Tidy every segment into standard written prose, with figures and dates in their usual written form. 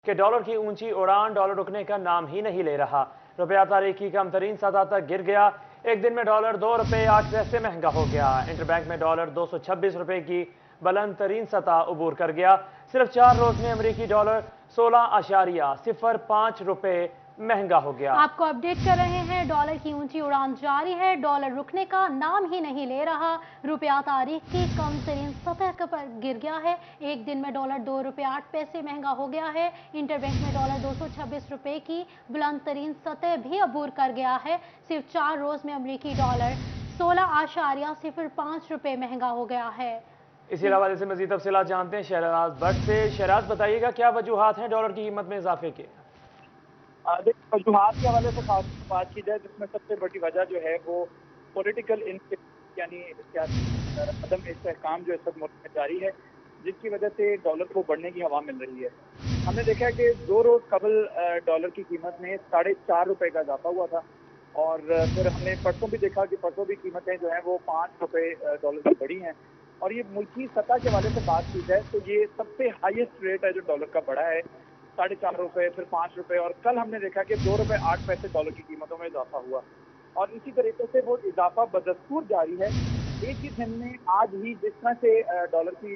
कि डॉलर की ऊंची उड़ान डॉलर रुकने का नाम ही नहीं ले रहा। रुपया तारीख की कम तरीन सतह तक गिर गया। एक दिन में डॉलर 2 रुपये 8 पैसे महंगा हो गया। इंटरबैंक में डॉलर 226 रुपए की बुलंद तरीन सतह उबूर कर गया। सिर्फ 4 रोज में अमरीकी डॉलर 16.05 रुपए महंगा हो गया। आपको अपडेट कर रहे हैं, डॉलर की ऊंची उड़ान जारी है, डॉलर रुकने का नाम ही नहीं ले रहा। रुपया तारीख की कम तरीन सतह पर गिर गया है। एक दिन में डॉलर 2 रुपये 8 पैसे महंगा हो गया है। इंटरबैंक में डॉलर 226 रुपए की बुलंद तरीन सतह भी अबूर कर गया है। सिर्फ 4 रोज में अमरीकी डॉलर 16.05 रुपए महंगा हो गया है। इसी हवाले से मजीद तफसीलात जानते हैं शहराज भट्ट से। शहराज, बताइएगा क्या वजूहात हैं डॉलर की कीमत में इजाफे के? वजूहात के हवाले से खास बात की जाए, जिसमें सबसे बड़ी वजह जो है वो पॉलिटिकल यानी अदम इस्तेहकाम जो इस वक्त मुल्क में जारी है, जिसकी वजह से डॉलर को बढ़ने की हवा मिल रही है। हमने देखा है कि 2 रोज कबल डॉलर की कीमत में 4.5 रुपए का इजाफा हुआ था, और फिर हमने परसों भी देखा कि परसों भी कीमतें जो हैं वो 5 रुपए डॉलर की बढ़ी हैं। और ये मुल्की सतह के हवाले से बात की जाए तो ये सबसे हाईएस्ट रेट है जो डॉलर का बढ़ा है, 4.5 रुपए, फिर 5 रुपए, और कल हमने देखा कि 2 रुपए 8 पैसे डॉलर की कीमतों में इजाफा हुआ। और इसी तरीके से वो इजाफा बदस्तूर जारी है। एक ही दिन में आज ही जिस तरह से डॉलर की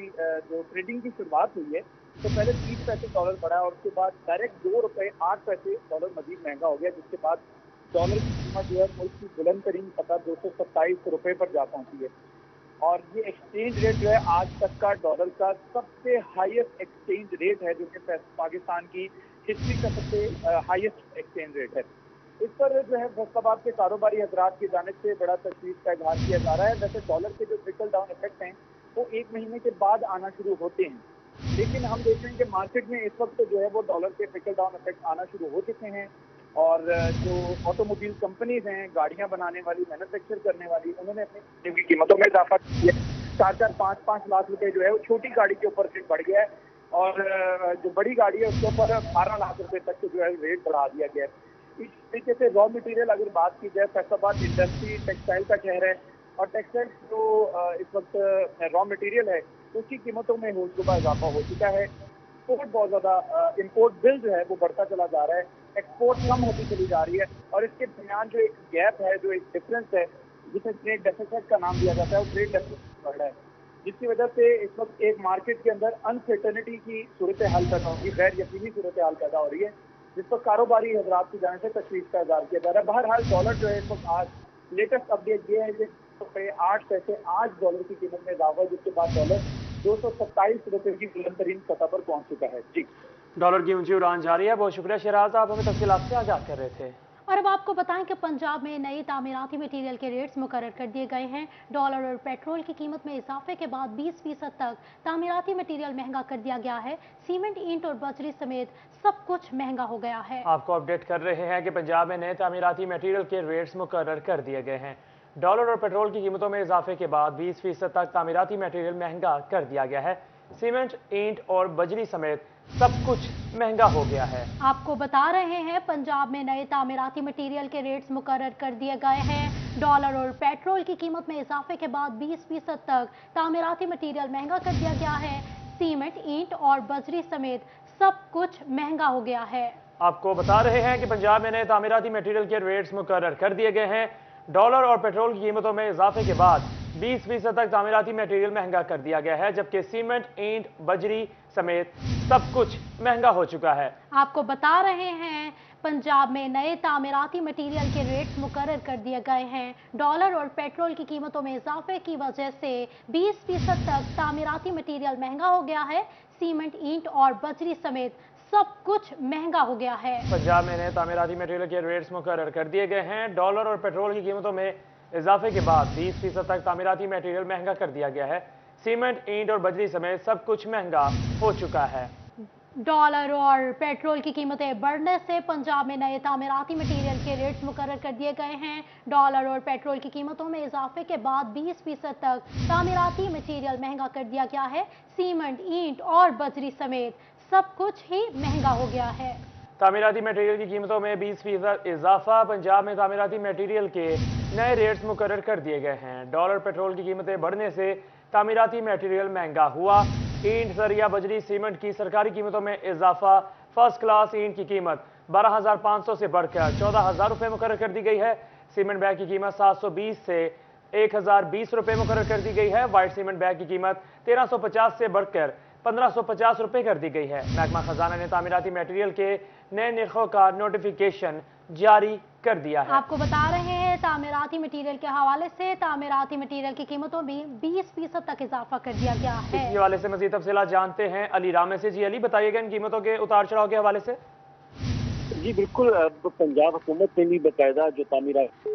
जो ट्रेडिंग की शुरुआत हुई है, तो पहले 30 पैसे डॉलर बढ़ा और उसके बाद डायरेक्ट 2 रुपए 8 पैसे डॉलर मजीद महंगा हो गया, जिसके बाद डॉलर की कीमत जो है मुल्क की बुलंद तरीन सतह 227 रुपए पर जा पहुंची है। और ये एक्सचेंज रेट जो है आज तक का डॉलर का सबसे हाईएस्ट एक्सचेंज रेट है, जो कि पाकिस्तान की हिस्ट्री का सबसे हाईएस्ट एक्सचेंज रेट है। इस पर जो है फैसलाबाद के कारोबारी हजरात की जानिब से बड़ा तशवीश का इजहार किया जा रहा है। वैसे डॉलर के जो ट्रिकल डाउन इफेक्ट हैं वो 1 महीने के बाद आना शुरू होते हैं, लेकिन हम देख रहे हैं कि मार्केट में इस वक्त जो है वो डॉलर के ट्रिकल डाउन इफेक्ट आना शुरू हो चुके हैं। और जो ऑटोमोबाइल कंपनीज हैं, गाड़ियां बनाने वाली, मैन्युफैक्चर करने वाली, उन्होंने अपनी कीमतों में इजाफा किया। 4-4, 5-5 लाख रुपए जो है वो छोटी गाड़ी के ऊपर रेट बढ़ गया है, और जो बड़ी गाड़ी है उसके ऊपर 12 लाख रुपए तक जो है रेट बढ़ा दिया गया है। इस तरीके से रॉ मटेरियल अगर बात की जाए, फैसलाबाद इंडस्ट्री टेक्सटाइल का शहर है, और टेक्सटाइल जो इस वक्त रॉ मटेरियल है उसकी कीमतों में होशरुबा इजाफा हो चुका है। एक्सपोर्ट बहुत ज्यादा, इम्पोर्ट बिल जो है वो बढ़ता चला जा रहा है, एक्सपोर्ट कम होती चली जा रही है, और इसके दरमियान जो एक गैप है, जो एक डिफरेंस है, जिसे ट्रेड डेफिसिट का नाम दिया जाता है, वो ट्रेड डेफिसिट बढ़ रहा है, जिसकी वजह से इस वक्त एक मार्केट के अंदर अनसर्टेनिटी की सूरत हाल पैदा हो रही है, गैर यकीनी सूरत हाल पैदा हो रही है, जिस पर कारोबारी हजरात की जाने से तशवीश का इजहार किया जा रहा है। बहरहाल डॉलर जो है इस वक्त आज लेटेस्ट अपडेट ये है कि 8 पैसे आज डॉलर की कीमत में इजाफा है, जिसके बाद डॉलर 227 रुपए की बुलंद तरीन सतह पर पहुंच चुका है। जी, डॉलर की ऊंची उड़ान जारी है। बहुत शुक्रिया शहराज, आप हमें तफसीलात से आगाह कर रहे थे। और अब आपको बताएं कि पंजाब में नए तामीराती मटीरियल के रेट्स मुकर्रर कर दिए गए हैं। डॉलर और पेट्रोल की कीमत में इजाफे के बाद 20% तक तामीराती मटीरियल महंगा कर दिया गया है। सीमेंट, ईंट और बजरी समेत सब कुछ महंगा हो गया है। आपको अपडेट कर रहे हैं कि पंजाब में नए तामीराती मटीरियल के रेट्स मुकर्रर कर दिए गए हैं। डॉलर और पेट्रोल की कीमतों में इजाफे के बाद 20% तक तामीराती मटीरियल महंगा कर दिया गया है। सीमेंट, ईंट और बजरी समेत सब कुछ महंगा हो गया है। आपको बता रहे हैं, पंजाब में नए तामीराती मटीरियल के रेट्स मुकर्रर कर दिए गए हैं। डॉलर और पेट्रोल की कीमत में इजाफे के बाद 20% तक तामीराती मटीरियल महंगा कर दिया गया है। सीमेंट, ईंट और बजरी समेत सब कुछ महंगा हो गया है। आपको बता रहे हैं कि पंजाब में नए तामीराती मटीरियल के रेट्स मुकर्रर कर दिए गए हैं। डॉलर और पेट्रोल की कीमतों में इजाफे के बाद 20% तक तामीराती मटीरियल महंगा कर दिया गया है, जबकि सीमेंट, ईंट, बजरी समेत सब कुछ महंगा हो चुका है। आपको बता रहे हैं, पंजाब में नए तामीराती मटीरियल के रेट्स मुकर्रर कर दिए गए हैं। डॉलर और पेट्रोल की कीमतों में इजाफे की वजह से 20% तक तामीराती मटीरियल महंगा हो गया है। सीमेंट, ईंट और बजरी समेत सब कुछ महंगा हो गया है। पंजाब में नए तामीराती मटीरियल के रेट्स मुकर्रर कर दिए गए हैं। डॉलर और पेट्रोल की कीमतों में इजाफे के बाद 20% तक तामीराती मटीरियल महंगा कर दिया गया है। सीमेंट, ईंट और बजरी समेत सब कुछ महंगा हो चुका है। डॉलर और पेट्रोल की कीमतें बढ़ने से पंजाब में नए तामीराती मटीरियल के रेट्स मुकर्रर कर दिए गए हैं। डॉलर और पेट्रोल की कीमतों में इजाफे के बाद 20% तक तामीराती मटीरियल महंगा कर दिया गया है। सीमेंट, ईंट और बजरी समेत सब कुछ ही महंगा हो गया है। तामीराती मटीरियल की कीमतों में 20% इजाफा। पंजाब में तामीराती मटीरियल के नए रेट्स मुकर्रर कर दिए गए हैं। डॉलर, पेट्रोल की कीमतें बढ़ने से तामीराती मटीरियल महंगा हुआ। ईंट, सरिया, बजरी, सीमेंट की सरकारी कीमतों में इजाफा। फर्स्ट क्लास ईंट की कीमत 12,500 से बढ़कर 14,000 रुपये मुकर्रर कर दी गई है। सीमेंट बैग की कीमत 720 से 1,020 रुपये मुकर्रर कर दी गई है। व्हाइट सीमेंट बैग की कीमत 1350 से बढ़कर 1550 रुपये कर दी गई है। महकमा खजाना ने तामीराती मटेरियल के नए निर्खों का नोटिफिकेशन जारी कर दिया है। आपको बता रहे हैं तामीराती मटेरियल के हवाले से तामीराती मटेरियल की कीमतों में 20% तक इजाफा कर दिया गया है। इसी हवाले से मजीद तफसीलात जानते हैं अली रामे से। जी अली, बताइएगा इन कीमतों के उतार चढ़ाव के हवाले से। जी बिल्कुल, अब पंजाब हुकूमत ने भी बाकायदा जो तामीरात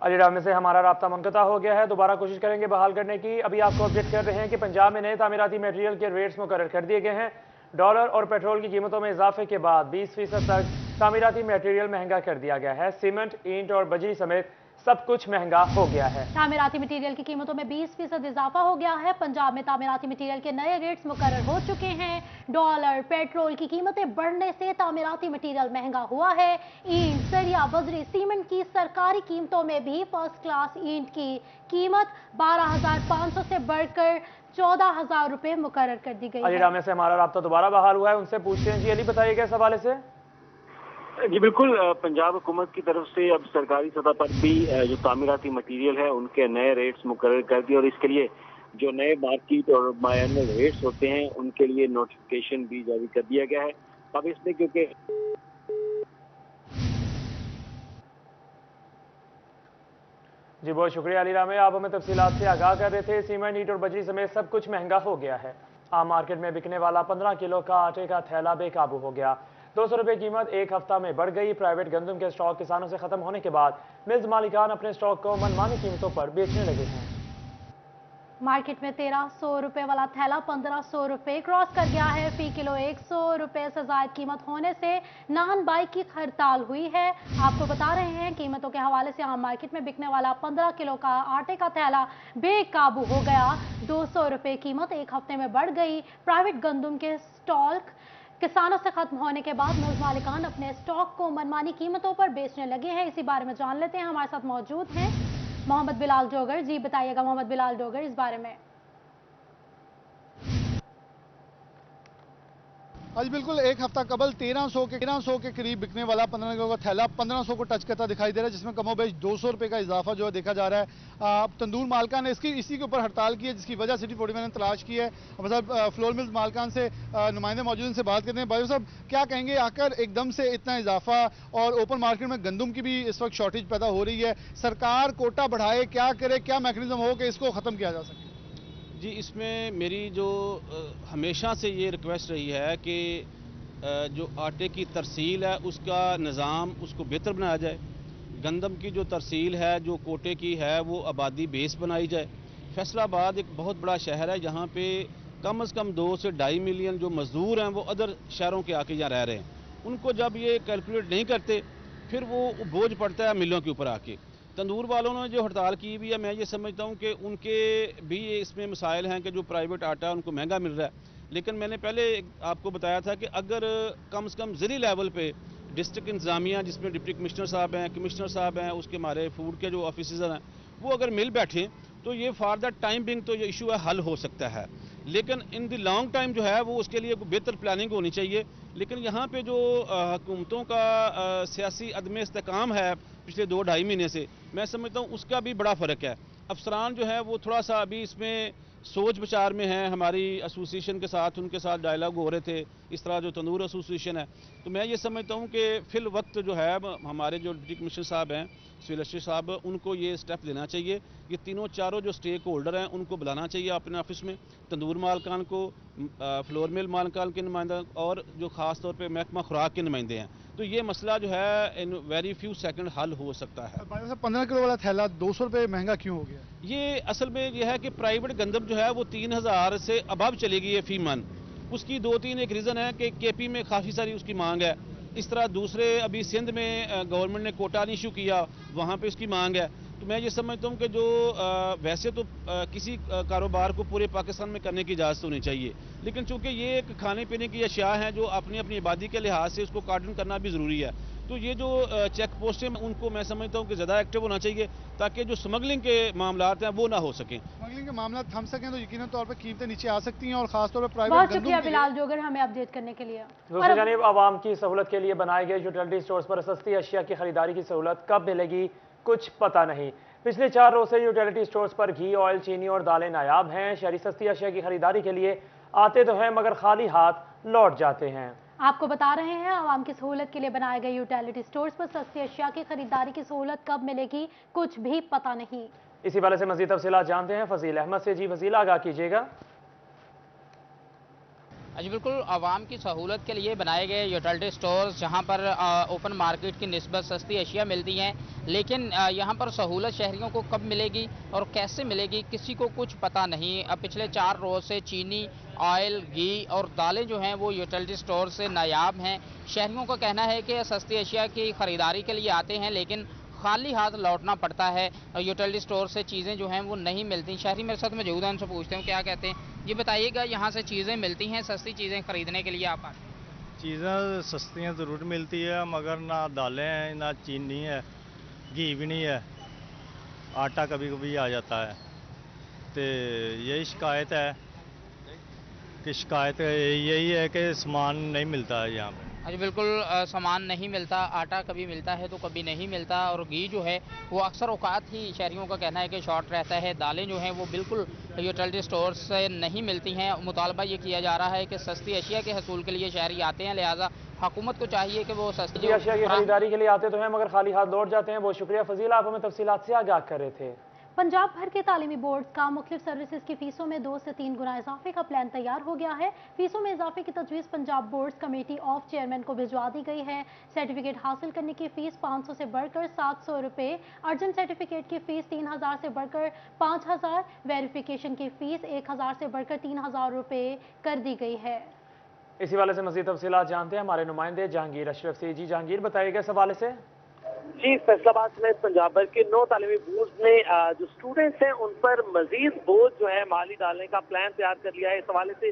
अली रामे से हमारा राब्ता मुनक़ता हो गया है, दोबारा कोशिश करेंगे बहाल करने की। अभी आपको अपडेट कर रहे हैं कि पंजाब में नए तामीराती मटेरियल के रेट्स मुकर्रर कर दिए गए हैं। डॉलर और पेट्रोल की कीमतों में इजाफे के बाद 20% तक तामीराती मटेरियल महंगा कर दिया गया है। सीमेंट, ईंट और बजरी समेत सब कुछ महंगा हो गया है। तामीराती मटेरियल की कीमतों में 20% इजाफा हो गया है। पंजाब में तामीराती मटेरियल के नए रेट्स मुकर्रर हो चुके हैं। डॉलर, पेट्रोल की कीमतें बढ़ने से तामीराती मटेरियल महंगा हुआ है। ईंट, सरिया, बजरी, सीमेंट की सरकारी कीमतों में भी फर्स्ट क्लास ईंट की कीमत 12,500 से बढ़कर 14,000 रुपये मुकर्रर कर दी गई अली है। रामे से हमारा राब्ता दोबारा बहाल हुआ है, उनसे पूछते हैं। जी अली, बताइएगा इस हवाले से। जी बिल्कुल, पंजाब हुकूमत की तरफ से अब सरकारी सतह पर भी जो तामीराती मटीरियल है उनके नए रेट्स मुकर्रर कर दिए और इसके लिए जो नए मार्केट और मायानुअल रेट्स होते हैं उनके लिए नोटिफिकेशन भी जारी कर दिया गया है। अब इसमें क्योंकि जी बहुत शुक्रिया अली रामे, आप हमें तफसीलात से आगाह कर रहे थे। सीमेंट, ईंट और बजरी समेत सब कुछ महंगा हो गया है। आम मार्केट में बिकने वाला 15 किलो का आटे का थैला बेकाबू हो गया। 200 रुपये कीमत एक हफ्ता में बढ़ गई। प्राइवेट गंदम के स्टॉक किसानों से खत्म होने के बाद मिल्स मालिकान अपने स्टॉक को मनमानी कीमतों पर बेचने लगे हैं। मार्केट में 1300 रुपये वाला थैला 1500 रुपये क्रॉस कर गया है। फी किलो 100 रुपये से ज्यादा कीमत होने से नान बाई की हड़ताल हुई है। आपको बता रहे हैं कीमतों के हवाले से आम मार्केट में बिकने वाला 15 किलो का आटे का थैला बेकाबू हो गया। 200 रुपये कीमत एक हफ्ते में बढ़ गई। प्राइवेट गंदम के स्टॉक किसानों से खत्म होने के बाद मिल्स मालिकान अपने स्टॉक को मनमानी कीमतों पर बेचने लगे हैं। इसी बारे में जान लेते हैं। हमारे साथ मौजूद हैं मोहम्मद बिलाल डोगर। जी बताइएगा मोहम्मद बिलाल डोगर इस बारे में। आज बिल्कुल एक हफ्ता कबल 1300 के करीब बिकने वाला 15 किलो का थैला 1500 को टच करता दिखाई दे रहा है, जिसमें कमोबेश 200 रुपये का इजाफा जो है देखा जा रहा है। तंदूर मालकान ने इसी के ऊपर हड़ताल की है, जिसकी वजह सिटी 41 ने तलाश की है। मतलब फ्लोर मिल्स मालकान से नुमाइंदे मौजूद, इनसे बात करते हैं। भाई साहब, क्या कहेंगे, आकर एकदम से इतना इजाफा और ओपन मार्केट में गंदम की भी इस वक्त शॉर्टेज पैदा हो रही है, सरकार कोटा बढ़ाए, क्या करे, क्या मैकेनिज्म हो कि इसको ख़त्म किया जा सके? जी, इसमें मेरी जो हमेशा से ये रिक्वेस्ट रही है कि जो आटे की तरसील है उसका निज़ाम उसको बेहतर बनाया जाए। गंदम की जो तरसील है, जो कोटे की है, वो आबादी बेस बनाई जाए। फैसलाबाद एक बहुत बड़ा शहर है, जहाँ पे कम से कम 2 से 2.5 मिलियन जो मज़दूर हैं वो अदर शहरों के आके यहाँ रह रहे हैं। उनको जब ये कैलकुलेट नहीं करते फिर वो बोझ पड़ता है मिलों के ऊपर आके। तंदूर वालों ने जो हड़ताल की भी है, मैं ये समझता हूँ कि उनके भी इसमें मसाइल हैं कि जो प्राइवेट आटा है उनको महंगा मिल रहा है। लेकिन मैंने पहले आपको बताया था कि अगर कम से कम ज़िली लेवल पे डिस्ट्रिक्ट इंतजामिया, जिसमें डिप्टी कमिश्नर साहब हैं, कमिश्नर साहब हैं, उसके हमारे फूड के जो ऑफिसर हैं, वो अगर मिल बैठें तो ये फॉर द टाइम बिंग तो ये इशू है हल हो सकता है। लेकिन इन द लॉन्ग टाइम जो है वो उसके लिए बेहतर प्लानिंग होनी चाहिए। लेकिन यहाँ पे जो हुकूमतों का सियासी अदम इस्तेकाम है पिछले 2-2.5 महीने से, मैं समझता हूँ उसका भी बड़ा फ़र्क है। अफसरान जो है वो थोड़ा सा अभी इसमें सोच विचार में है। हमारी एसोसिएशन के साथ उनके साथ डायलॉग हो रहे थे, इस तरह जो तंदूर एसोसिएशन है, तो मैं ये समझता हूँ कि फिल वक्त जो है हमारे जो डिप्टी कमिश्नर साहब हैं, सिविल साहब, उनको ये स्टेप लेना चाहिए। ये तीनों चारों जो स्टेक होल्डर हैं उनको बुलाना चाहिए अपने ऑफिस में, तंदूर मालकान को, फ्लोर मिल मालकान के नुमाइंदा और जो ख़ास तौर पे महकमा खुराक के नुमाइंदे हैं। तो ये मसला जो है इन वेरी फ्यू सेकंड हल हो सकता है। 15 किलो वाला थैला 200 रुपये महंगा क्यों हो गया? ये असल में यह है कि प्राइवेट गंदम जो है वो 3000 से अबव चली गई है फी मन। उसकी 2-3 एक रीज़न है कि केपी में काफ़ी सारी उसकी मांग है। इस तरह दूसरे अभी सिंध में गवर्नमेंट ने कोटा इशू किया, वहाँ पे उसकी मांग है। तो मैं ये समझता हूँ कि जो वैसे तो किसी कारोबार को पूरे पाकिस्तान में करने की इजाज़त होनी चाहिए, लेकिन चूंकि ये एक खाने पीने की अशिया हैं जो अपनी अपनी आबादी के लिहाज से उसको कार्डन करना भी ज़रूरी है। तो तो ये जो चेक पोस्टें उनको मैं समझता हूँ कि ज़्यादा एक्टिव होना चाहिए ताकि जो स्मगलिंग के मामलात हैं वो ना हो सकें। स्मगलिंग के मामला थम सकें तो यकीनन तौर पर कीमतें नीचे आ सकती हैं और खासतौर पर प्राइवेट बहुत शुक्रिया बिलाल जोगर हमें अपडेट करने के लिए। दूसरी जानिब आवाम की सहूलत के लिए बनाए गए यूटिलिटी स्टोर्स पर सस्ती अशिया की खरीदारी की सहूलत कब मिलेगी कुछ पता नहीं। पिछले 4 रोज से यूटिलिटी स्टोर्स पर घी, ऑयल, चीनी और दालें नायाब हैं। शहरी सस्ती अशिया की खरीदारी के लिए आते तो हैं मगर खाली हाथ लौट जाते हैं। आपको बता रहे हैं आवाम की सहूलत के लिए बनाए गए यूटिलिटी स्टोर्स पर सस्ती अशिया की खरीदारी की सहूलत कब मिलेगी कुछ भी पता नहीं। इसी वाले से मजीद तफसीलात जानते हैं फजील अहमद से। जी फजील, आगाह कीजिएगा। जी बिल्कुल, आवाम की सहूलत के लिए बनाए गए यूटिलिटी स्टोर्स जहां पर ओपन मार्केट की निस्बत सस्ती अशिया मिलती हैं, लेकिन यहां पर सहूलत शहरियों को कब मिलेगी और कैसे मिलेगी किसी को कुछ पता नहीं। अब पिछले 4 रोज से चीनी, ऑयल, घी और दालें जो हैं वो यूटिलिटी स्टोर से नायाब हैं। शहरियों का कहना है कि सस्ती अशिया की खरीदारी के लिए आते हैं लेकिन खाली हाथ लौटना पड़ता है। यूटिलिटी स्टोर से चीज़ें जो हैं वो नहीं मिलती। शहरी मेरे साथ मौजूद हैं, उनसे पूछते हैं क्या कहते हैं। ये बताइएगा, यहाँ से चीज़ें मिलती हैं, सस्ती चीज़ें खरीदने के लिए आप आते हैं? चीज़ें सस्तियाँ ज़रूर मिलती है मगर ना दालें हैं, ना चीनी है, घी भी नहीं है, आटा कभी कभी आ जाता है। तो यही शिकायत है कि शिकायत यही है कि सामान नहीं मिलता है यहाँ पर। जी बिल्कुल, सामान नहीं मिलता, आटा कभी मिलता है तो कभी नहीं मिलता और घी जो है वो अक्सर औकात ही शहरियों का कहना है कि शॉर्ट रहता है। दालें जो हैं वो बिल्कुल यूटिलिटी स्टोर से नहीं मिलती हैं। मुतालबा ये किया जा रहा है कि सस्ती अशिया के हसूल के लिए शहरी आते हैं, लिहाजा हुकूमत को चाहिए कि वो सस्ती अशिया की खरीदारी के लिए आते तो हैं मगर खाली हाथ लौट जाते हैं। बहुत शुक्रिया फजील, आप हमें तफसीलात से आगाह कर रहे थे। पंजाब भर के तालीमी बोर्ड का मुख्तलिफ सर्विसेज की फीसों में 2 से 3 गुना इजाफे का प्लान तैयार हो गया है। फीसों में इजाफे की तजवीज़ Punjab board committee of chairman को भिजवा दी गई है। सर्टिफिकेट हासिल करने की फीस 500 से बढ़कर 700 रुपये, अर्जेंट सर्टिफिकेट की फीस 3000 से बढ़कर 5000, वेरिफिकेशन की फीस 1000 से बढ़कर 3000 रुपये कर दी गई है। इसी वाले से मजीद तफसीलात जानते हैं हमारे नुमाइंदे जहांगीर अशरफ से। जी जहांगीर, बताइएगा इस हवाले से। जी, फैसलाबाद समेत पंजाब भर के 9 तालीमी बोर्ड ने जो स्टूडेंट्स हैं उन पर मजीद बोझ जो है माली डालने का प्लान तैयार कर लिया है। इस हवाले से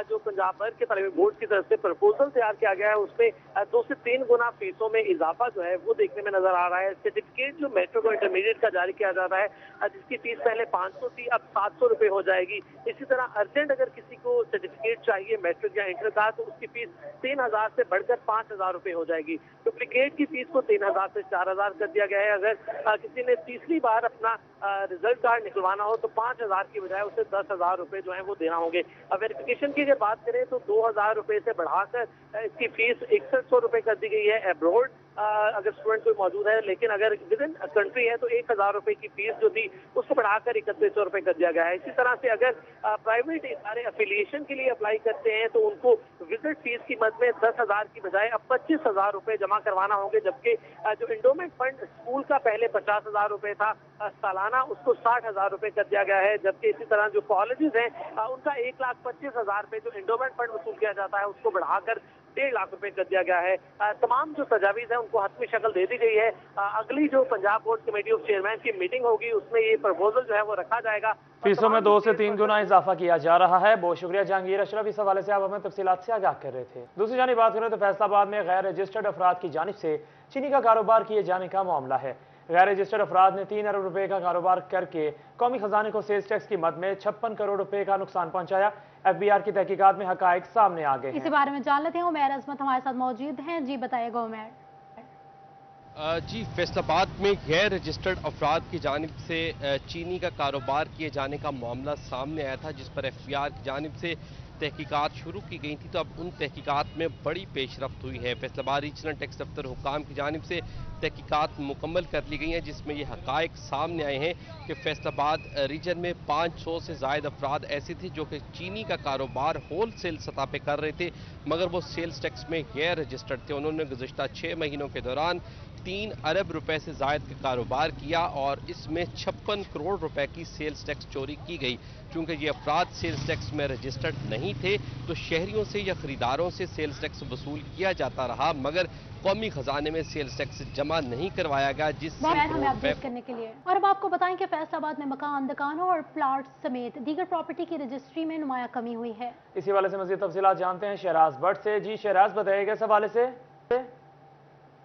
जो पंजाब भर के तालीमी बोर्ड की तरफ से प्रपोजल तैयार किया गया है उसमें 2 से 3 गुना फीसों में इजाफा जो है वो देखने में नजर आ रहा है। सर्टिफिकेट जो मेट्रिक और इंटरमीडिएट का जारी किया जाता है जिसकी फीस पहले 500 थी अब 700 रुपये हो जाएगी। इसी तरह अर्जेंट अगर किसी को सर्टिफिकेट चाहिए मेट्रिक या इंटर का तो उसकी फीस 3000 से बढ़कर 5000 रुपये हो जाएगी। डुप्लीकेट की फीस को 3000 से 4000 कर दिया गया है। अगर किसी ने तीसरी बार अपना रिजल्ट कार्ड निकलवाना हो तो 5000 की बजाय उसे 10,000 रुपये जो है वो देना होंगे। वेरिफिकेशन की अगर बात करें तो 2000 रुपये से बढ़ाकर इसकी फीस 6100 रुपये कर दी गई है। एब्रोड अगर स्टूडेंट कोई मौजूद है लेकिन अगर विद इन कंट्री है तो 1000 रुपये की फीस जो थी उसको बढ़ाकर 3100 रुपये कर दिया गया है। इसी तरह से अगर प्राइवेट इदारे एफिलिएशन के लिए अप्लाई करते हैं तो उनको विजिट फीस की मद में 10,000 की बजाय अब 25,000 रुपये जमा करवाना होंगे, जबकि जो इंडोमेंट फंड स्कूल का पहले 50,000 रुपये था सालाना उसको 60,000 रुपये कर दिया गया है। जबकि इसी तरह जो कॉलेजेस हैं उनका 1,25,000 रुपये जो इंडोमेंट फंड वसूल किया जाता है उसको बढ़ाकर 1.5 लाख रुपए कर दिया गया है। तमाम जो तजावीज है उनको हतमी शक्ल दे दी गई है। अगली जो Punjab board committee of chairman की मीटिंग होगी उसमें ये प्रपोजल जो है वो रखा जाएगा। फीसों में 2 से 3 गुना इजाफा किया जा रहा है। बहुत शुक्रिया जहांगीर अशरफ, इस हवाले से आप हमें तफसीलात से आगाह कर रहे थे। दूसरी जानिब बात करें तो फैसलाबाद में गैर रजिस्टर्ड अफराद की जानिब से चीनी का कारोबार किए जाने का मामला है। गैर रजिस्टर्ड अफराद ने 3 अरब रुपए का कारोबार करके कौमी खजाने को सेल्स टैक्स की मद में 56 करोड़ रुपए का नुकसान पहुंचाया। FBI की तहकीकात में हकायक सामने आ गए हैं। इसी बारे में जान लेते हैं, उमैर अजमत हमारे साथ मौजूद हैं। जी बताइएगा उमैर। जी, फैसलाबाद में गैर रजिस्टर्ड अफराद की जानिब से चीनी का कारोबार किए जाने का मामला सामने आया था, जिस पर FBI की जानिब से तहकीकात शुरू की गई थी। तो अब उन तहकीकात में बड़ी पेशरफ्त हुई है। फैसलाबाद रीजनल टैक्स दफ्तर हुकाम की जानिब से तहकीकात मुकम्मल कर ली गई हैं, जिसमें ये हकायक सामने आए हैं कि फैसलाबाद रीजन में 500 से ज़ायद अफराद ऐसे थे जो कि चीनी का कारोबार होल सेल सतह पर कर रहे थे, मगर वो सेल्स टैक्स में गैर रजिस्टर्ड थे। उन्होंने गुज़श्ता 6 महीनों के दौरान 3 अरब रुपए से ज़ायद का कारोबार किया और इसमें 56 करोड़ रुपए की सेल्स टैक्स चोरी की गई। चूंकि ये अफराद सेल्स टैक्स में रजिस्टर्ड नहीं थे तो शहरियों से या खरीदारों से सेल्स टैक्स वसूल किया जाता रहा, मगर कौमी खजाने में सेल्स टैक्स जमा नहीं करवाया गया, जिससे हमें अपडेट करने के लिए। और अब आपको बताएं कि फैसलाबाद में मकान, दुकानों और प्लाट समेत दीगर प्रॉपर्टी की रजिस्ट्री में नुमाया कमी हुई है। इसी वाले से मजीद तफसीलात जानते हैं शहराज भट्ट से। जी शहराज, बताइएगा इस हवाले से।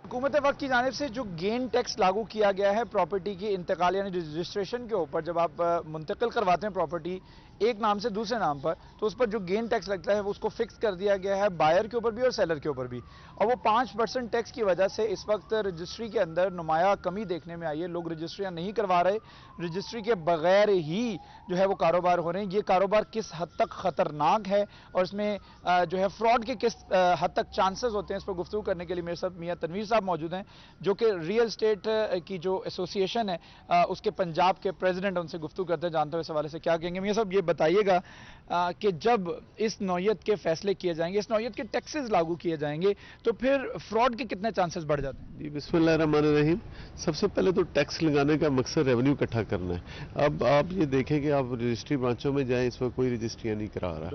हुकूमत वक्त की जानिब से जो गेन टैक्स लागू किया गया है प्रॉपर्टी की इंतकाल यानी रजिस्ट्रेशन के ऊपर, जब आप मुंतकिल करवाते हैं प्रॉपर्टी एक नाम से दूसरे नाम पर, तो उस पर जो गेन टैक्स लगता है वो उसको फिक्स कर दिया गया है बायर के ऊपर भी और सेलर के ऊपर भी। और वो 5% टैक्स की वजह से इस वक्त रजिस्ट्री के अंदर नुमाया कमी देखने में आई है। लोग रजिस्ट्रियाँ नहीं करवा रहे, रजिस्ट्री के बगैर ही जो है वो कारोबार हो रहे हैं। ये कारोबार किस हद तक ख़तरनाक है और इसमें जो है फ्रॉड के किस हद तक चांसेस होते हैं, इस पर गुफ्तगू करने के लिए मेरे साथ मियाँ तनवीर साहब मौजूद हैं, जो कि रियल एस्टेट की जो एसोसिएशन है उसके पंजाब के प्रेसिडेंट। उनसे गुफ्तगू करते हैं, जानते हैं इस हवाले से क्या कहेंगे। मियाँ साहब ये बताइएगा कि जब इस नौयत के फैसले किए जाएंगे, इस नौयत के टैक्सेस लागू किए जाएंगे, तो फिर फ्रॉड के कितने चांसेस बढ़ जाते हैं? जी बिस्मिल्लाहिर्रहमानिर्रहीम। सबसे पहले तो टैक्स लगाने का मकसद रेवेन्यू इकट्ठा करना है। अब आप ये देखें कि आप रजिस्ट्री ब्रांचों में जाएं, इस वक्त कोई रजिस्ट्रियाँ नहीं करा रहा,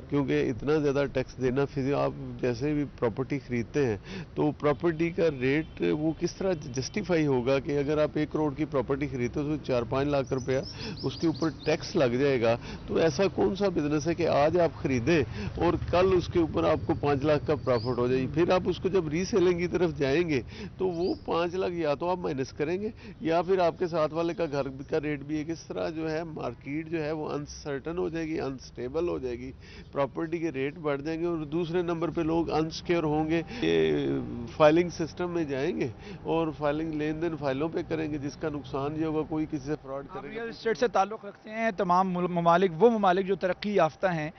क्योंकि इतना ज़्यादा टैक्स देना। फिर आप जैसे भी प्रॉपर्टी खरीदते हैं तो प्रॉपर्टी का रेट वो किस तरह जस्टिफाई होगा कि अगर आप 1 करोड़ की प्रॉपर्टी खरीदते हो तो 4-5 लाख रुपया उसके ऊपर टैक्स लग जाएगा। तो ऐसा कौन सा बिजनेस है कि आज आप खरीदें और कल उसके ऊपर आपको 5 लाख का प्रॉफिट हो जाए। फिर आप उसको जब रीसेलिंग की तरफ जाएंगे तो वो 5 लाख या तो आप माइनस करेंगे या फिर आपके साथ वाले का घर का रेट भी एक इस तरह जो है मार्केट जो है वो अनसर्टन हो जाएगी, अनस्टेबल हो जाएगी, प्रॉपर्टी के रेट बढ़ जाएंगे। और दूसरे नंबर पे लोग अनसिक्योर होंगे, फाइलिंग सिस्टम में जाएंगे और फाइलिंग लेन देन फाइलों पे करेंगे, जिसका नुकसान ये होगा कोई किसी से फ्रॉड करेगा। रियल एस्टेट से ताल्लुक़ रखते हैं तमाम ममालिक, वो ममालिक जो तरक्की याफ्ता हैं,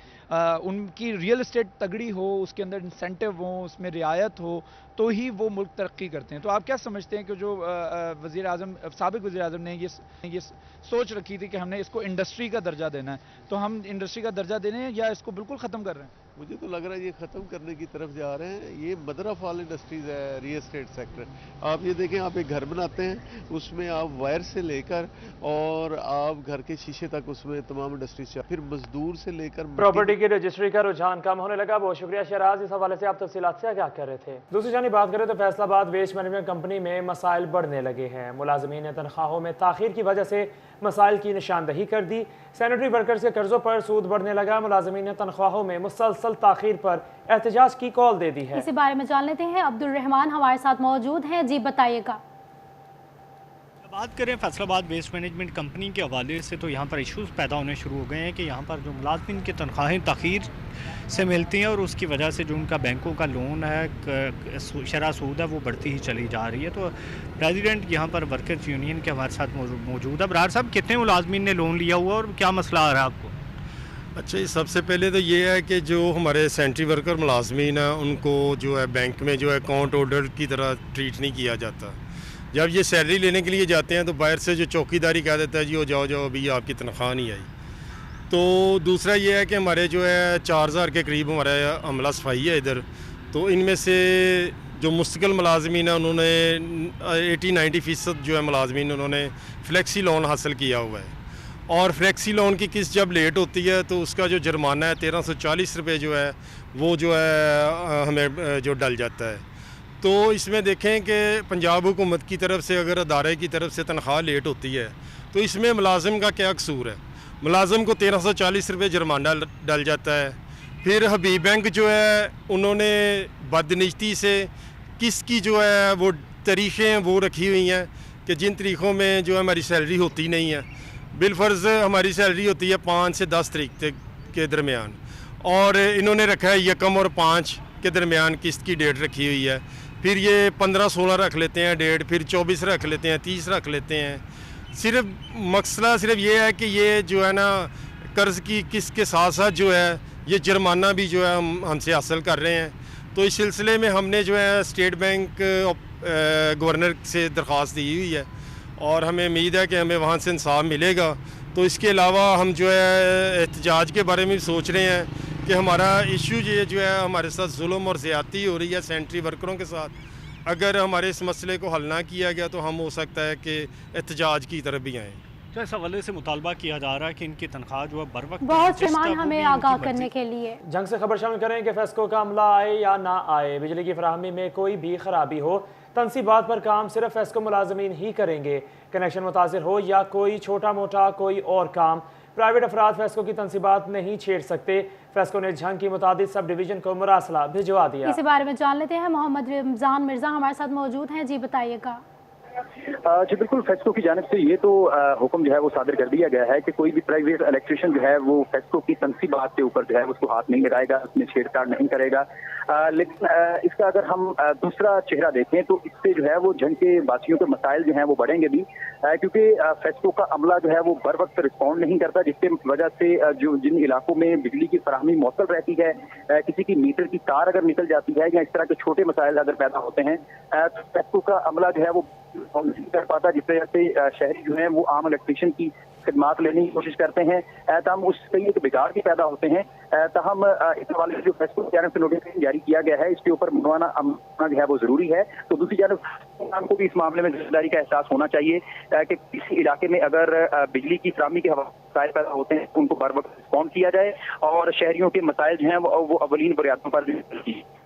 उनकी रियल एस्टेट तगड़ी हो, उसके अंदर इंसेंटिव हो, उसमें रियायत हो, तो ही वो मुल्क तरक्की करते हैं। तो आप क्या समझते हैं कि जो वज़ीर आज़म, साबिक़ वज़ीर आज़म ने ये सोच रखी थी कि हमने इसको इंडस्ट्री का दर्जा देना है, तो हम इंडस्ट्री का दर्जा देने हैं या इसको बिल्कुल ख़त्म कर रहे हैं? मुझे तो लग रहा है ये ख़त्म करने की तरफ जा रहे हैं। ये मदर ऑफ ऑल इंडस्ट्रीज़ है रियल एस्टेट सेक्टर। आप ये देखें, आप एक घर बनाते हैं, उसमें आप वायर से लेकर और आप घर के शीशे तक उसमें तमाम इंडस्ट्रीज, फिर मजदूर से लेकर प्रॉपर्टी की रजिस्ट्री का रुझान कम होने लगा। बहुत शुक्रिया शहराज, इस हवाले से आप तफसीलात से क्या कर रहे थे। दूसरी जानी बात करें तो फैसलाबाद वेस्ट मैनेजमेंट कंपनी में मसाइल बढ़ने लगे हैं। मुलाजमीन ने तनख्वाहों में ताखीर की वजह से मसाइल की निशानदही कर दी। सैनिटरी वर्कर्स के कर्जों पर सूद बढ़ने लगा। मुलाजमीन ने तनख्वाहों में मुसलसल ताखीर पर एहतजाज की कॉल दे दी है। इसी बारे में जान लेते हैं, अब्दुल रहमान हमारे साथ मौजूद हैं। जी बताइएगा। बात करें फैसलाबाद वेस्ट मैनेजमेंट कंपनी के हवाले से, तो यहाँ पर इश्यूज़ पैदा होने शुरू हो गए हैं कि यहाँ पर जो मुलाजमीन की तनख्वाहें ताख़ीर से मिलती हैं और उसकी वजह से जो उनका बैंकों का लोन है, शरह सूद है, वो बढ़ती ही चली जा रही है। तो प्रेसिडेंट यहाँ पर वर्कर्स यूनियन के हमारे साथ मौजूद है। बरार साहब, कितने मुलाजमीन ने लोन लिया हुआ और क्या मसला आ रहा है आपको? अच्छा, सबसे पहले तो ये है कि जो हमारे सैनिटरी वर्कर मुलाजमीन हैं उनको जो है बैंक में जो है अकाउंट होल्डर की तरह ट्रीट नहीं किया जाता। जब ये सैलरी लेने के लिए जाते हैं तो बाहर से जो चौकीदारी कह देता है जी वो जाओ जाओ अभी आपकी तनख्वाह नहीं आई। तो दूसरा ये है कि हमारे जो है 4000 के करीब हमारा अमला सफाई है इधर, तो इनमें से जो मुस्तकिल मुलाजमीन है उन्होंने 80-90% जो है मुलाजमीन उन्होंने फ्लेक्सी लोन हासिल किया हुआ है। और फ्लेक्सी लोन की किस्त जब लेट होती है तो उसका जो जुर्माना है 1340 रुपये जो है वो जो है हमें जो डल जाता है। तो इसमें देखें कि पंजाब हुकूमत की तरफ से अगर अदारे की तरफ से तनख्वाह लेट होती है तो इसमें मुलाजिम का क्या कसूर है? मुलाजिम को 1340 रुपये जुर्माना डल जाता है। फिर हबीब बैंक जो है उन्होंने बदनीति से किसकी जो है वो तरीक़ें वो रखी हुई हैं कि जिन तरीक़ों में जो है हमारी सैलरी होती नहीं है। बिलफर्ज हमारी सैलरी होती है 5 से 10 तारीख के दरमियान, और इन्होंने रखा है 1 और 5 के दरमियान किस्त की डेट रखी हुई है। फिर ये 15-16 रख लेते हैं डेट, फिर 24 रख लेते हैं, 30 रख लेते हैं। सिर्फ मसला सिर्फ ये है कि ये जो है ना कर्ज़ की किस्त के साथ साथ जो है ये जुर्माना भी जो है हमसे हासिल कर रहे हैं। तो इस सिलसिले में हमने जो है स्टेट बैंक गवर्नर से दरख्वास्त दी हुई है और हमें उम्मीद है कि हमें वहाँ से इंसाफ मिलेगा। तो इसके अलावा हम जो है एहतजाज के बारे में भी सोच रहे हैं कि हमारा इशू ये जो है हमारे साथ जुल्म और ज़्यादती हो रही है सैनिटरी वर्करों के साथ। अगर हमारे इस मसले को हल ना किया गया तो हम हो सकता है कि एहतजाज की तरफ भी आएँ। तो इस हवाले से मुतालबा किया जा रहा है कि इनकी तनख्वाह जो है बर वक्त बहुत सामान हमें आगाह करने के लिए जंग से खबर शामिल करें कि फेस्को का अमला आए या ना आए, बिजली की फराहमी में कोई भी खराबी हो, तनसीबात पर काम सिर्फ फेस्को मुलाजमीन ही करेंगे। कनेक्शन मुतासिर हो या कोई छोटा मोटा कोई और काम, प्राइवेट अफराद फेस्को की तनसीबात नहीं छेड़ सकते। फेस्को ने झंग की मुताबिक सब डिवीजन को मुरासला भिजवा दिया। इसी बारे में जान लेते हैं, मोहम्मद रमजान मिर्जा हमारे साथ मौजूद हैं। जी बताइएगा। जी बिल्कुल, फेस्को की जानिब से ये तो हुक्म जो है वो सादर कर दिया गया है कि कोई भी प्राइवेट इलेक्ट्रिशियन जो है वो फेस्को की तनसीबात के ऊपर जो है उसको हाथ नहीं लगाएगा, उसमें छेड़छाड़ नहीं करेगा। लेकिन इसका अगर हम दूसरा चेहरा देखें तो इससे जो है वो झंग के वासियों के मसाइल जो हैं वो बढ़ेंगे भी, क्योंकि फेस्को का अमला जो है वो बर वक्त रिस्पॉन्ड नहीं करता, जिसके वजह से जो जिन इलाकों में बिजली की फराहमी मौसल रहती है, किसी की मीटर की तार अगर निकल जाती है या इस तरह के छोटे मसाइल अगर पैदा होते हैं तो फेस्को का अमला जो है वो नहीं कर पाता, जिस वजह से शहरी जो है वो आम इलेक्ट्रिशियन की खिदमात लेने की कोशिश करते हैं, तहम उससे एक बिगाड़ भी पैदा होते हैं। तहम इस हवाले से जो फेस्को की जानब से नोटिफिकेशन जारी किया गया है, इसके ऊपर मुनवाना अमला जो है वो जरूरी है। तो दूसरी जानब को भी इस मामले में जिम्मेदारी का एहसास होना चाहिए कि किसी इलाके में अगर बिजली की फराहमी के मसाइल पैदा होते हैं उनको बर वक्त रिस्पॉन्ड किया जाए और शहरियों के मसाइल जो हैं वो अवलीन बुनियादों पर।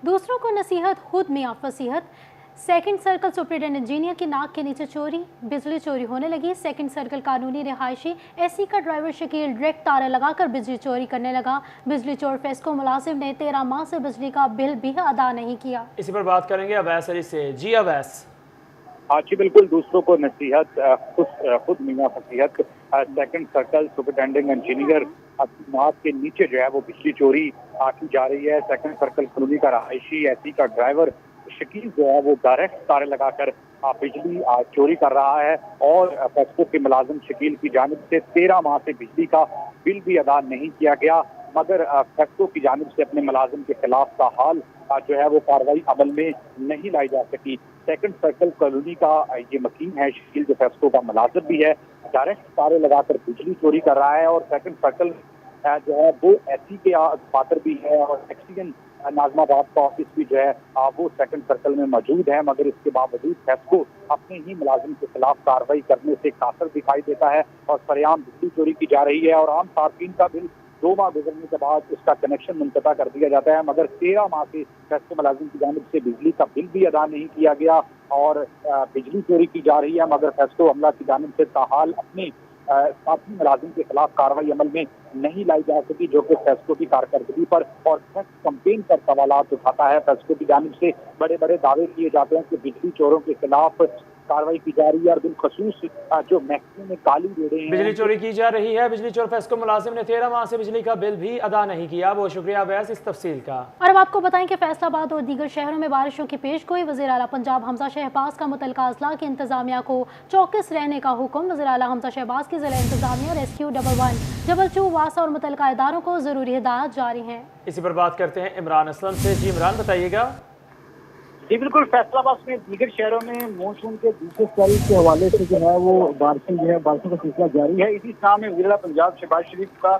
दूसरों को नसीहत, खुद में आप वसीहत। सेकंड सर्कल सुपरिटेंडेंट इंजीनियर की नाक के नीचे चोरी, बिजली चोरी होने लगी। सेकंड सर्कल कानूनी रिहायशी एसी का ड्राइवर शकील डायरेक्ट तारे लगाकर बिजली चोरी करने लगा। बिजली चोर फेस्को मुलाजिम ने 13 माह से बिजली का बिल भी अदा नहीं किया। इसी पर बात करेंगे अवैस अली से। जी अवैस। जी बिल्कुल, दूसरों को नसीहत, खुद मीना फसीहत। सेकंड सर्कल सुपरिटेंडिंग इंजीनियर नाक के नीचे जो है वो बिजली चोरी की जा रही है। सेकंड सर्कल कानूनी का रहायशी एसी का ड्राइवर शकील जो है वो डायरेक्ट तारे लगाकर बिजली चोरी कर रहा है और फेस्को के मुलाजिम शकील की जानिब से 13 माह से बिजली का बिल भी अदा नहीं किया गया, मगर फेस्को की जानिब से अपने मुलाजिम के खिलाफ का हाल जो है वो कार्रवाई अमल में नहीं लाई जा सकी। सेकंड सर्कल कॉलोनी का ये मकीन है शकील, जो फेस्को का मुलाजिम भी है, डायरेक्ट तारे लगाकर बिजली चोरी कर रहा है और सेकंड सर्कल जो है वो एसी के पात्र भी है और एक्सीडेंट नाजमाबाद का ऑफिस भी जो है वो सेकंड सर्कल में मौजूद है, मगर इसके बावजूद फेस्को अपने ही मुलाजिम के खिलाफ कार्रवाई करने से कासर दिखाई देता है और सरेआम बिजली चोरी की जा रही है और आम सार्फिन का बिल 2 माह गुजरने के बाद उसका कनेक्शन मुनक़ता कर दिया जाता है, मगर 13 माह से फेस्को मुलाजिम की जानिब से बिजली का बिल भी अदा नहीं किया गया और बिजली चोरी की जा रही है, मगर फेस्को अमला की जानिब से ताहाल अपने साथी मुलाजिम के खिलाफ कार्रवाई अमल में नहीं लाई जा सकी, जो कि फेस्को की कारकर्दगी पर और कंपेन पर सवालात उठाता है। फेस्को की जानिब से बड़े बड़े दावे किए जाते हैं कि बिजली चोरों के खिलाफ कार्रवाई की जा रही है और बिलखसूस जो महकमे में काली रेड़े हैं, बिजली चोरी की जा रही है। बिजली चोर फेस्को मुलाजिम ने 13 माह से बिजली का बिल भी अदा नहीं किया। बहुत शुक्रिया अवैस इस तफसील का। और अब आपको बताएं कि फैसलाबाद और दीगर शहरों में बारिशों की पेश गोई। वज़ीर आला पंजाब हमजा शहबाज का मुतल्लिका अजला की इंतजामिया को चौकस रहने का हुक्म। वज़ीर आला हमजा शहबाज की ज़िला इंतजामिया रेस्क्यू 11 जबलचू वासा और मुतल्लिका इदारों को ज़रूरी हिदायत जारी हैं। इसी पर बात करते हैं इमरान असलम से। जी इमरान बताइएगा। जी बिल्कुल, फैसलाबाद में दीगर शहरों में मॉनसून के दूसरे तारीख के हवाले से जो है वो बारिशों का सिलसिला जारी है। इसी साल में वज़ीर आला पंजाब शहबाज शरीफ का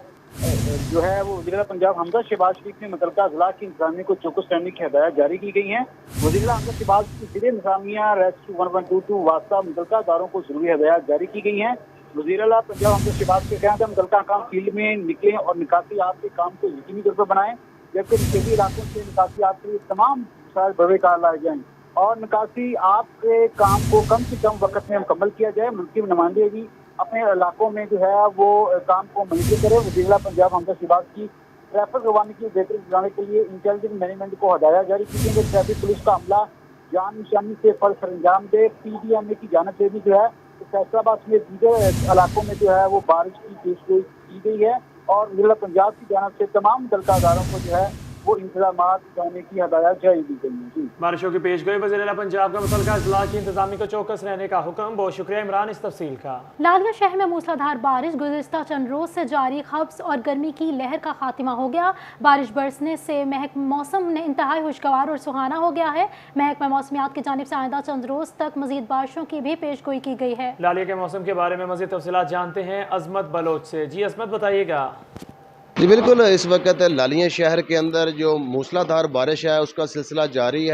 जो है वो वज़ीर आला पंजाब हमजा शहबाज शरीफ ने मुतल्लिका अजला की इंतजामिया को चौकस रहने की हिदायत जारी की गई हैं। वज़ीर आला हमजा शहबाज की ज़िले इंतजामिया रेस्क्यू 1122 वास्ता मुतल्लिका इदारों को जरूरी हिदायत जारी की गई हैं। वज़ीर आला पंजाब हमजा शहबाज के कहते हैं मुतल्लिका काम फील्ड में निकलें और निकासी आप के काम को यकीनी तौर पर बनाएं, जबकि निचली इलाकों से निकासी आप के लिए तमाम बड़े कार लाए जाएं और निकासी आपके काम को कम से कम वक्त में मुकम्मल किया जाए। मुल्की नुमाइंदे भी अपने इलाकों में जो है वो काम को मॉनिटर करें। वज़ीर आला पंजाब हमजा शहबाज की ट्रैफिक रवानी की बेहतर बनाने के लिए इंटेलिजेंस मैनेजमेंट को हदायत जारी की गई है। ट्रैफिक पुलिस का अमला जान निशानी से फर्ज सरंजाम दे। PDMA की जानब से भी जो है फैसलाबाद में दीगर इलाकों में जो है वो बारिश की पेशगोई की गई है और वज़ीर आला पंजाब की जानब से तमाम मुतल्लिका इदारों को जो है वो इंतजामात करने की हदायत जारी की गई है। बारिशों की पेश गोई। वज़ीर आला पंजाब का मुतल्लिका अजला की इंतजामी को चौकस रहने का हुक्म। बहुत शुक्रिया इमरान इस तफसील का। लालिया शहर में मूसलाधार बारिश। गुज़िश्ता चंद रोज से जारी खब्स और गर्मी की लहर का खात्मा हो गया। बारिश बरसने से मौसम ने इंतहाई खुशगवार और सुहाना हो गया है। महकमा मौसमियात की जानिब से आइंदा चंद रोज तक मजीद बारिशों की भी पेश गोई की गई है। लालिया के मौसम के बारे में मजीद तफसीलात जानते हैं अजमत बलोच से। जी अजमत बताइएगा। जी बिल्कुल, इस वक्त लालिया शहर के अंदर जो मूसलाधार बारिश है उसका सिलसिला जारी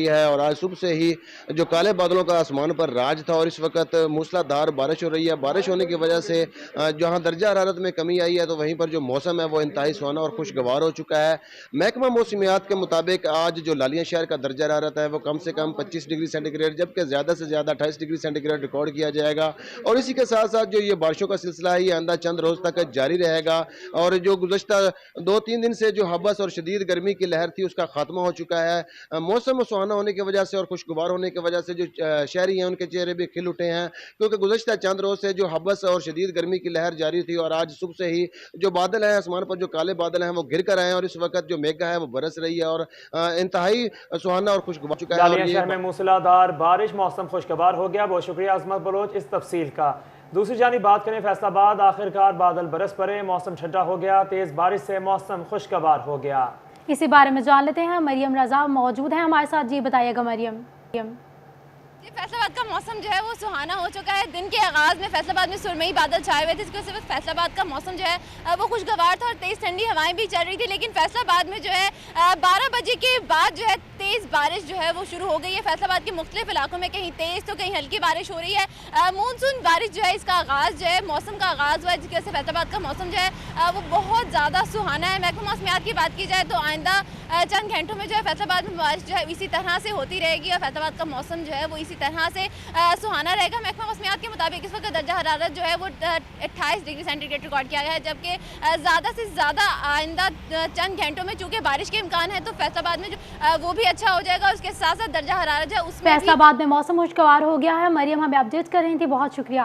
है और आज सुबह से ही जो काले बादलों का आसमान पर राज था और इस वक्त मूसलाधार बारिश हो रही है। बारिश होने की वजह से जहां दर्जा हरारत में कमी आई है तो वहीं पर जो मौसम है वो इंतहाई सुहाना और खुशगवार हो चुका है। महकमा मौसमियात के मुताबिक आज जो लालिया शहर का दर्जा हरारत है वो कम से कम 25 डिग्री सेंटीग्रेड जबकि ज़्यादा से ज़्यादा 28 डिग्री सेंटीग्रेड रिकॉर्ड किया जाएगा और इसी के साथ साथ जो ये बारिशों का सिलसिला है ये आइंदा चंद रोज़ तक जारी रहेगा और जो गुज़श्ता 2-3 दिन से जो हबस और शदीद गर्मी की लहर थी उसका खात्मा हो चुका है। मौसम सुहाना होने की वजह से और खुशगवार होने की वजह से जो शहरी हैं उनके चेहरे भी खिल उठे हैं क्योंकि गुज़श्ता चंद रोज़ से जो हबस और शदीद गर्मी की लहर जारी थी और आज सुबह से ही जो बादल हैं आसमान पर जो काले बादल हैं वो गिर कर आए हैं और इस वक्त जो मेघा है वो बरस रही है और इंतहाई सुहाना और खुशगवार चुका है। लालिया शहर में मूसलाधार बारिश, मौसम खुशगवार हो गया। बहुत शुक्रिया अजमत बलोच इस तफसील का। दूसरी जानिब बात करें फैसलाबाद, आखिरकार बादल बरस पड़े, मौसम ठंडा हो गया, तेज बारिश से मौसम खुशगवार हो गया। इसी बारे में जान लेते हैं, मरियम रजा मौजूद है हमारे साथ। जी बताइएगा मरियम। फैसलाबाद का मौसम जो है वो सुहाना हो चुका है। दिन के आगाज़ में फैसलाबाद में सुरमई बादल छाए हुए थे, इसकी वजह से फैसलाबाद का मौसम जो है वो खुशगवार था और तेज़ ठंडी हवाएं भी चल रही थी। लेकिन फैसलाबाद में जो है 12 बजे के बाद जो है तेज़ बारिश जो है वो शुरू हो गई है। फैसलाबाद के मुख्तलिफ इलाकों में कहीं तेज़ तो कहीं हल्की बारिश हो रही है। मानसून बारिश जो है इसका आगाज़ जो है मौसम का आगाज़ हुआ है जिसकी वजह से फैसलाबाद का मौसम जो है वो बहुत ज़्यादा सुहाना है। महकमा मौसमियात की बात की जाए तो आइंदा चंद घंटों में जो है फैसलाबाद में बारिश जो है इसी तरह से होती रहेगी और फैसलाबाद का मौसम जो है वो इसी तरह से सुहाना रहेगा। महकमा मौसमियात के मुताबिक इस वक्त दर्जा हरारत जो है वो 28 डिग्री सेंटीग्रेड रिकॉर्ड किया गया है जबकि ज़्यादा से ज़्यादा आइंदा चंद घंटों में चूँकि बारिश के इम्कान है तो फैसलाबाद में जो वो भी अच्छा हो जाएगा। उसके साथ साथ दर्जा हरारत जो है उसमें फैसलाबाद में मौसम खुशगवार हो गया है। मरियम हमें अपडेट कर रही थी, बहुत शुक्रिया।